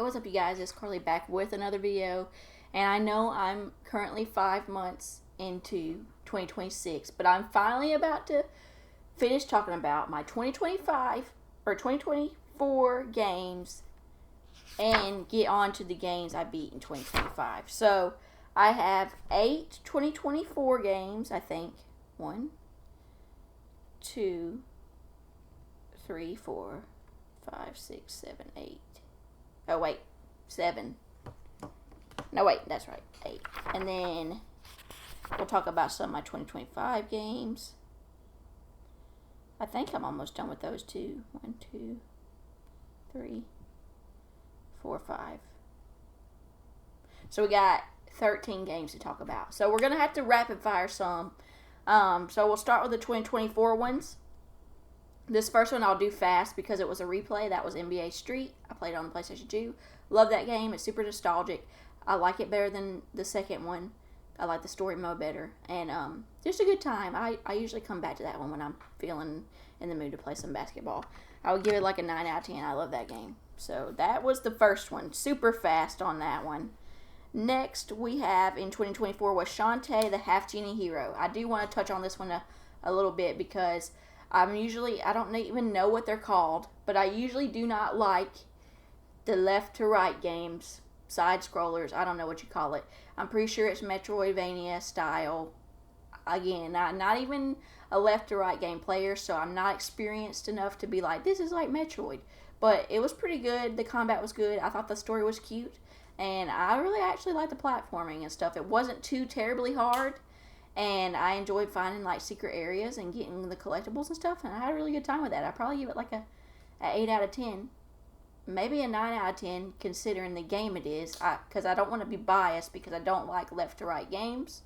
Hey, what's up, you guys? It's Carly back with another video, and I know I'm currently 5 months into 2026, but I'm finally about to finish talking about my 2025 or 2024 games and get on to the games I beat in 2025. So I have 8 2024 games, I think. 1, 2, 3, 4, 5, 6, 7, 8. Oh, wait. 7. No, wait. That's right. 8. And then we'll talk about some of my 2025 games. I think I'm almost done with those too. 1, 2, 3, 4, 5. So we got 13 games to talk about. So we're going to have to rapid fire some. So we'll start with the 2024 ones. This first one I'll do fast because it was a replay. That was NBA Street. I played it on the PlayStation 2. Love that game. It's super nostalgic. I like it better than the second one. I like the story mode better. And just a good time. I usually come back to that one when I'm feeling in the mood to play some basketball. I would give it like a 9 out of 10. I love that game. So that was the first one. Super fast on that one. Next we have in 2024 was Shantae the Half Genie Hero. I do want to touch on this one a little bit because I don't even know what they're called, but I usually do not like the left to right games, side scrollers. I don't know what you call it. I'm pretty sure it's Metroidvania style. Again, I'm not even a left to right game player, so I'm not experienced enough to be like, this is like Metroid. But it was pretty good. The combat was good. I thought the story was cute. And I really actually liked the platforming and stuff. It wasn't too terribly hard. And I enjoyed finding like secret areas and getting the collectibles and stuff, and I had a really good time with that. I'd probably give it like a 8 out of 10, maybe a 9 out of 10 considering the game it is, because I don't want to be biased because I don't like left to right games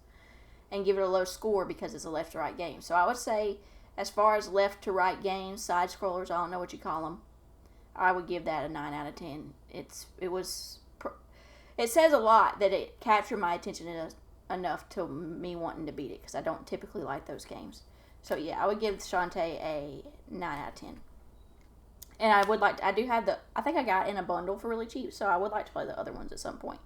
and give it a low score because it's a left to right game. So I would say as far as left to right games, side scrollers, I don't know what you call them, I would give that a 9 out of 10. It says a lot that it captured my attention enough to me wanting to beat it because I don't typically like those games. So yeah, I would give Shantae a 9 out of 10. And I think I got it in a bundle for really cheap, so I would like to play the other ones at some point.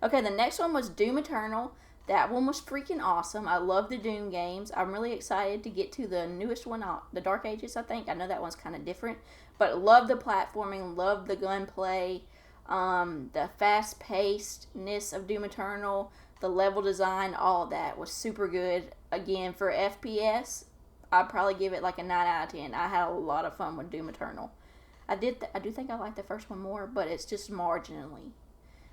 Okay, the next one was Doom Eternal. That one was freaking awesome. I love the Doom games. I'm really excited to get to the newest one, the Dark Ages, I think. I know that one's kind of different, but love the platforming, love the gunplay, the fast-pacedness of Doom Eternal, the level design, all of that was super good. Again, for FPS, I'd probably give it like a 9 out of 10. I had a lot of fun with Doom Eternal. I do think I liked the first one more, but it's just marginally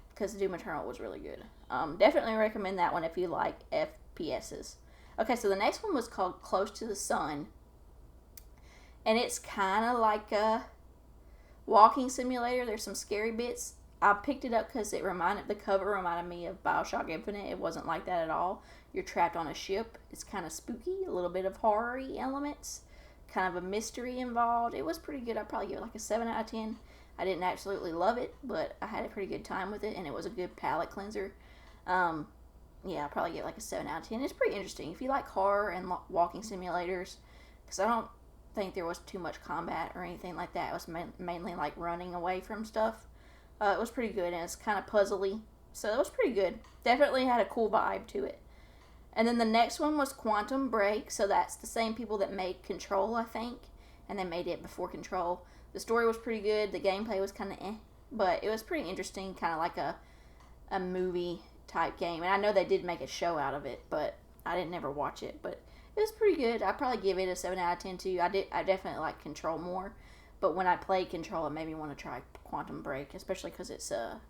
because Doom Eternal was really good. Definitely recommend that one if you like FPSs. Okay, so the next one was called Close to the Sun, and it's kind of like a walking simulator. There's some scary bits. I picked it up because the cover reminded me of BioShock Infinite. It wasn't like that at all. You're trapped on a ship. It's kind of spooky, a little bit of horror-y elements, kind of a mystery involved. It was pretty good. I'd probably give it like a 7 out of 10. I didn't absolutely love it, but I had a pretty good time with it, and it was a good palate cleanser. Yeah, I'd probably give it like a 7 out of 10. It's pretty interesting. If you like horror and walking simulators, because I don't think there was too much combat or anything like that. It was mainly like running away from stuff. It was pretty good, and it's kind of puzzly, so it was pretty good. Definitely had a cool vibe to it. And then the next one was Quantum Break, so that's the same people that made Control, I think, and they made it before Control. The story was pretty good. The gameplay was kind of but it was pretty interesting, kind of like a movie type game. And I know they did make a show out of it, but I didn't ever watch it. But it was pretty good. I'd probably give it a 7 out of 10 too. I definitely like Control more. But when I played Control, it made me want to try Quantum Break, especially because it's a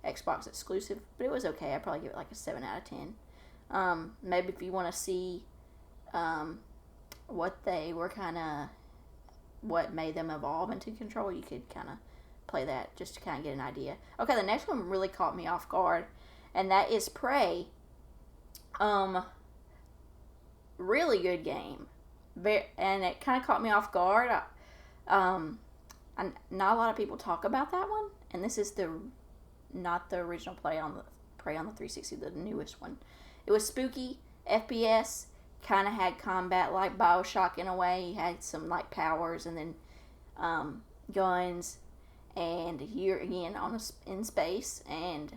Xbox exclusive. But it was okay. I'd probably give it like a 7 out of 10. Maybe if you want to see what they were what made them evolve into Control, you could kind of play that just to kind of get an idea. Okay, the next one really caught me off guard, and that is Prey. Really good game. And it kind of caught me off guard. Not a lot of people talk about that one, and this is not the original Prey on the 360, the newest one. It was spooky, FPS, kind of had combat like BioShock in a way. You had some like powers and then guns, and you're again in space, and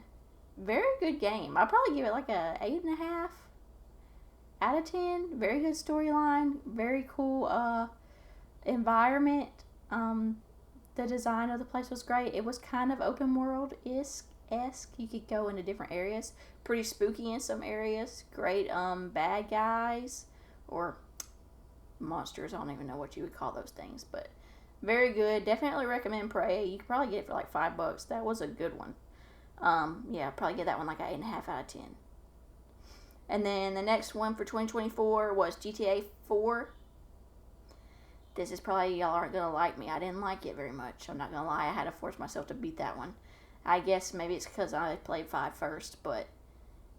very good game. I'll probably give it like a 8.5 out of 10. Very good storyline, very cool environment. The design of the place was great. It was kind of open world esque. You could go into different areas. Pretty spooky in some areas. Great bad guys or monsters. I don't even know what you would call those things, but very good. Definitely recommend Prey. You could probably get it for like $5. That was a good one. Yeah, probably get that one like an 8.5 out of 10. And then the next one for 2024 was GTA 4. This is probably, y'all aren't going to like me. I didn't like it very much. I'm not going to lie. I had to force myself to beat that one. I guess maybe it's because I played 5 first, but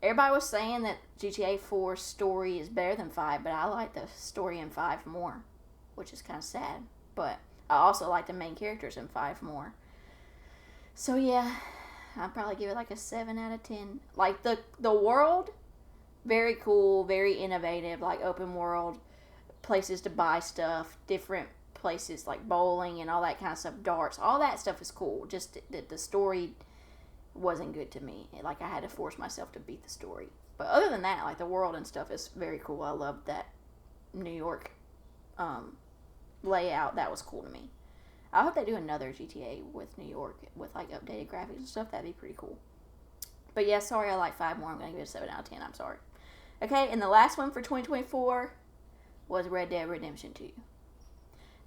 everybody was saying that GTA 4's story is better than 5, but I like the story in 5 more, which is kind of sad. But I also like the main characters in 5 more. So yeah, I'd probably give it like a 7 out of 10. Like the world, very cool, very innovative, like open world, places to buy stuff, different places like bowling and all that kind of stuff, darts, all that stuff is cool. Just that the story wasn't good to me. Like I had to force myself to beat the story. But other than that, like the world and stuff is very cool. I loved that New York layout. That was cool to me. I hope they do another GTA with New York with like updated graphics and stuff. That'd be pretty cool. But yeah, sorry, I like 5 more. I'm going to give it a 7 out of 10. I'm sorry. Okay, and the last one for 2024 was Red Dead Redemption 2.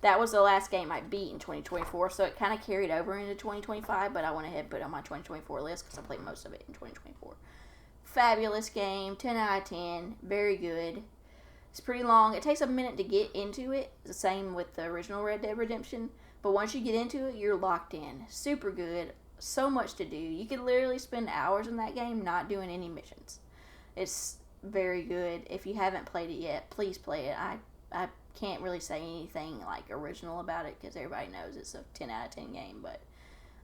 That was the last game I beat in 2024, so it kind of carried over into 2025, but I went ahead and put it on my 2024 list because I played most of it in 2024. Fabulous game, 10 out of 10, very good. It's pretty long. It takes a minute to get into it, the same with the original Red Dead Redemption, but once you get into it, you're locked in. Super good, so much to do. You could literally spend hours in that game not doing any missions. It's very good. If you haven't played it yet, please play it. I can't really say anything like original about it because everybody knows it's a 10 out of 10 game, but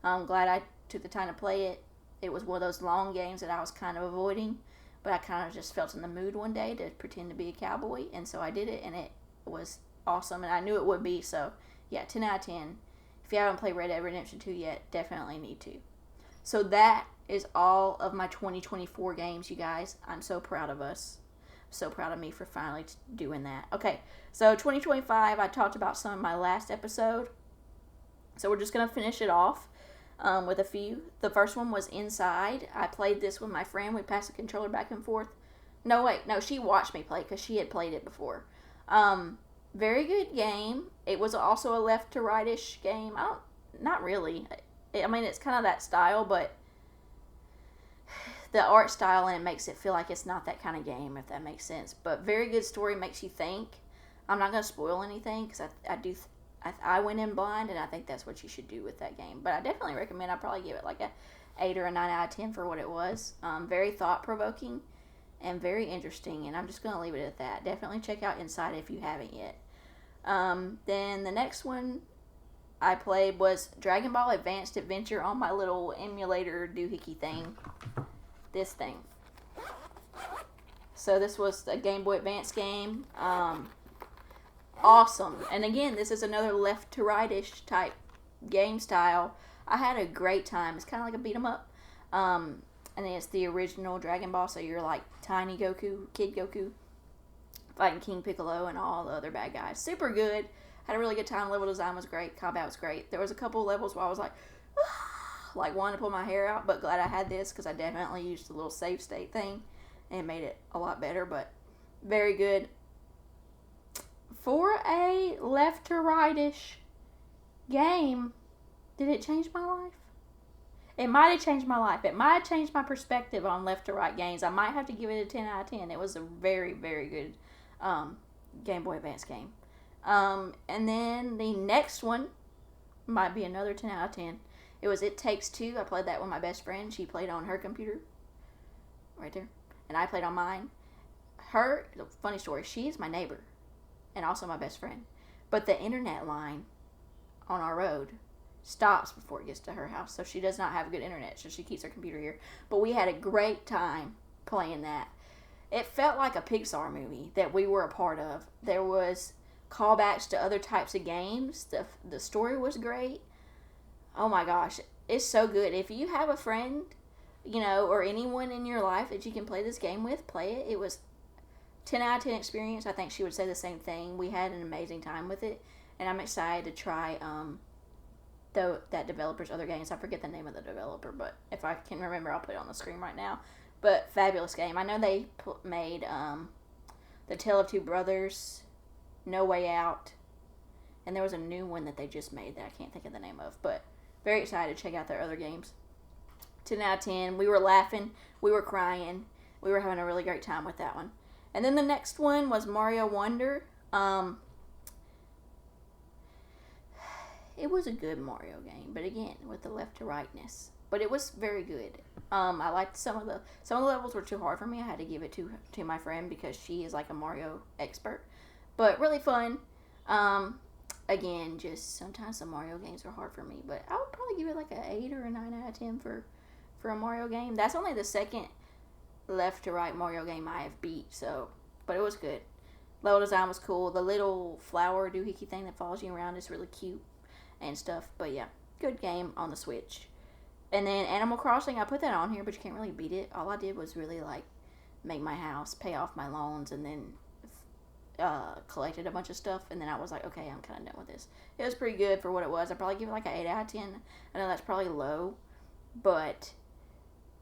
I'm glad I took the time to play it. It was one of those long games that I was kind of avoiding, but I kind of just felt in the mood one day to pretend to be a cowboy, and so I did it, and it was awesome, and I knew it would be. So yeah, 10 out of 10. If you haven't played Red Dead Redemption 2 yet, definitely need to. So that is all of my 2024 games, you guys. I'm so proud of us. So proud of me for finally doing that. Okay, so 2025, I talked about some in my last episode. So we're just going to finish it off with a few. The first one was Inside. I played this with my friend. We passed the controller back and forth. No, she watched me play because she had played it before. Very good game. It was also a left to right-ish game. Not really. I mean, it's kind of that style, but the art style in it makes it feel like it's not that kind of game, if that makes sense. But very good story, makes you think. I'm not going to spoil anything because I went in blind, and I think that's what you should do with that game. But I definitely recommend. I'd probably give it like a 8 or a 9 out of 10 for what it was. Very thought-provoking and very interesting, and I'm just going to leave it at that. Definitely check out Inside if you haven't yet. Then the next one I played was Dragon Ball Advanced Adventure on my little emulator doohickey thing. This thing. So this was a Game Boy Advance game. Awesome. And again, this is another left to right-ish type game style. I had a great time. It's kind of like a beat 'em up. And it's the original Dragon Ball, so you're like Tiny Goku, Kid Goku, fighting King Piccolo and all the other bad guys. Super good. Had a really good time. Level design was great. Combat was great. There was a couple levels where I was like wanting to pull my hair out, but glad I had this because I definitely used the little save state thing and it made it a lot better, but very good. For a left to right-ish game, did it change my life? It might have changed my life. It might have changed my perspective on left to right games. I might have to give it a 10 out of 10. It was a very, very good Game Boy Advance game. And then the next one might be another 10 out of 10. It was It Takes Two. I played that with my best friend. She played on her computer. Right there. And I played on mine. Funny story, she is my neighbor. And also my best friend. But the internet line on our road stops before it gets to her house. So she does not have good internet. So she keeps her computer here. But we had a great time playing that. It felt like a Pixar movie that we were a part of. There was callbacks to other types of games. The story was great. Oh my gosh, it's so good. If you have a friend, or anyone in your life that you can play this game with, play it. It was 10 out of 10 experience. I think she would say the same thing. We had an amazing time with it, and I'm excited to try that developer's other games. I forget the name of the developer, but if I can remember, I'll put it on the screen right now. But fabulous game. I know they made The Tale of Two Brothers, No Way Out, and there was a new one that they just made that I can't think of the name of, but very excited to check out their other games. 10 out of 10. We were laughing. We were crying. We were having a really great time with that one. And then the next one was Mario Wonder. It was a good Mario game, but again, with the left to rightness. But it was very good. I liked some of the levels were too hard for me. I had to give it to my friend because she is like a Mario expert. But really fun. Again, just sometimes some Mario games are hard for me, but I would probably give it like an 8 or a 9 out of 10 for a Mario game. That's only the second left to right Mario game I have beat, but it was good. Level design was cool. The little flower doohickey thing that follows you around is really cute and stuff. But yeah, good game on the Switch. And then Animal Crossing, I put that on here, but you can't really beat it. All I did was really like make my house, pay off my loans, and then collected a bunch of stuff. And then I was like, okay, I'm kind of done with this. It was pretty good for what it was. I'd probably give it like an 8 out of 10. I know that's probably low, but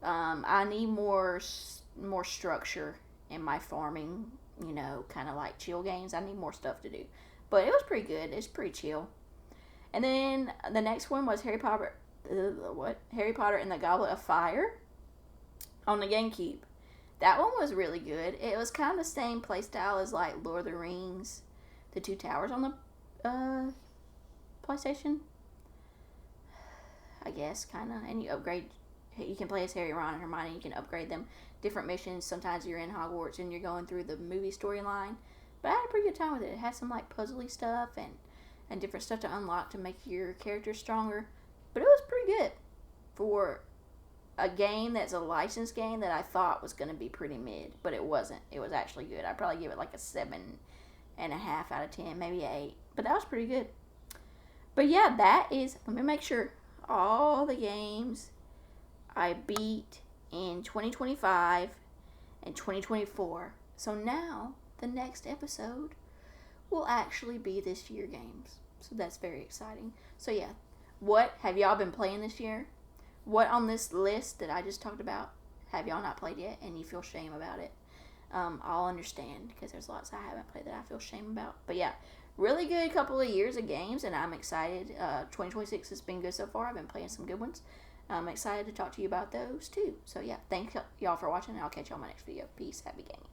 I need more structure in my farming, kind of like chill games. I need more stuff to do. But it was pretty good. It's pretty chill. And then the next one was Harry Potter and the Goblet of Fire on the GameCube. That one was really good. It was kind of the same play style as like Lord of the Rings, the Two Towers on the PlayStation, I guess, kind of. And you can play as Harry, Ron, and Hermione. You can upgrade them. Different missions. Sometimes you're in Hogwarts and you're going through the movie storyline. But I had a pretty good time with it. It had some like puzzly stuff and different stuff to unlock to make your character stronger. But it was pretty good for a game that's a licensed game that I thought was going to be pretty mid. But it wasn't. It was actually good. I'd probably give it like a 7.5 out of 10, maybe 8. But that was pretty good. But yeah, let me make sure, all the games I beat in 2025 and 2024. So now the next episode will actually be this year games. So that's very exciting. So yeah, what have y'all been playing this year? What on this list that I just talked about have y'all not played yet and you feel shame about it? I'll understand because there's lots I haven't played that I feel shame about. But yeah, really good couple of years of games and I'm excited. 2026 has been good so far. I've been playing some good ones. I'm excited to talk to you about those too. So yeah, thank y'all for watching and I'll catch y'all in my next video. Peace. Happy gaming.